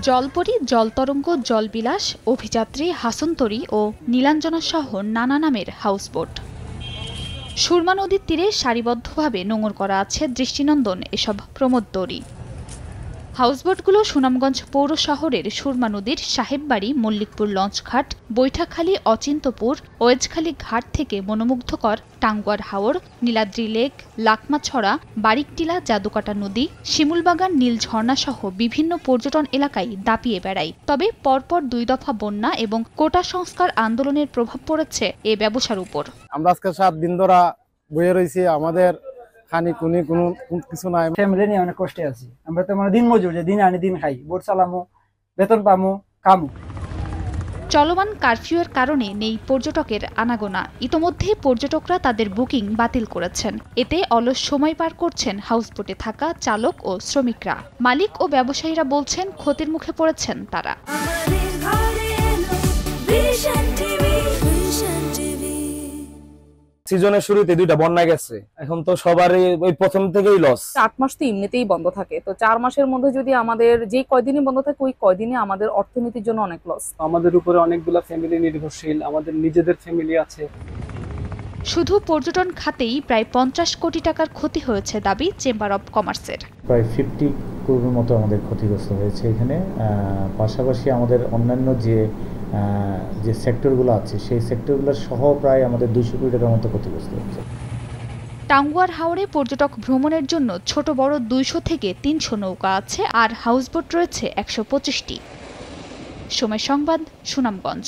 জলপরী, জলতরঙ্গ, জলবিলাস, অভিযাত্রী, হাসনতরী ও নীলাঞ্জনা সহ নানা নামের হাউসবোট। সুরমা নদীর তীরে সারিবদ্ধভাবে নোঙর করা আছে দৃষ্টিনন্দন এসব প্রমোদদড়ি। হাউসবোটগুলো সুনামগঞ্জ পৌর শহরের সুরমা নদীর সাহেববাড়ি, মল্লিকপুর লঞ্চঘাট, বৈঠাখালী, অচিন্তপুর, ওয়েজখালী ঘাট থেকে মনোমুগ্ধকর টাঙ্গুয়ার হাওর, নীলাদ্রি লেক, লাকমাছড়া, বারিকটিলা, জাদুকাটা নদী, শিমুলবাগান, নীল ঝর্ণা সহ বিভিন্ন পর্যটন এলাকায় দাপিয়ে বেড়ায়। তবে পরপর 2 দফা বন্যা এবং কোটা সংস্কার আন্দোলনের প্রভাব পড়েছে এ ব্যবসার উপর। আমরা আজকে 7 দিন ধরে বয়ে রয়েছি, আমাদের খানি কুনি কোনো কিছু নাই। ফ্যামিলি নিয়ে অনেক কষ্টে আছি। আমরা তো দিন মজুর, যে দিন আনি দিন খাই, বোট চালামো, বেতন পামো, কামো। চলমান কারফিউয়ের কারণে নেই পর্যটকের আনাগোনা। ইতোমধ্যে পর্যটকরা তাদের বুকিং বাতিল করেছেন। এতে অলস সময় পার করছেন হাউসবোটে থাকা চালক ও শ্রমিকরা। মালিক ও ব্যবসায়ীরা বলছেন ক্ষতির মুখে পড়েছেন তারা। সিজনের শুরুতে 2টা বন্যা গেছে, এখন তো সবারই ওই প্রথম থেকেই লস। 8 মাস তো এমনিতেই বন্ধ থাকে, তো 4 মাসের মধ্যে যদি আমাদের যে কয়দিনই বন্ধ থাকে ওই কয়দিনে আমাদের অর্থনীতির জন্য অনেক লস। আমাদের উপরে অনেকগুলো ফ্যামিলি নির্ভরশীল, আমাদের নিজেদের ফ্যামিলি আছে। শুধু পর্যটন খাতেই প্রায় 50 কোটি টাকার ক্ষতি হয়েছে দাবি চেম্বার অব কমার্সের। প্রায় 50 কোটির মতো আমাদের ক্ষতিগ্রস্ত হয়েছে এখানে। পাশাপাশি আমাদের অন্যান্য যে সেক্টরগুলো আছে সেই সেক্টরগুলো সহ প্রায় আমাদের 200 কোটি টাকার মতো ক্ষতিগ্রস্ত হচ্ছে। টাঙ্গুয়ার হাওরে পর্যটক ভ্রমণের জন্য ছোট বড় 200 থেকে 300 নৌকা আছে, আর হাউসবোট রয়েছে 125টি। সময় সংবাদ, সুনামগঞ্জ।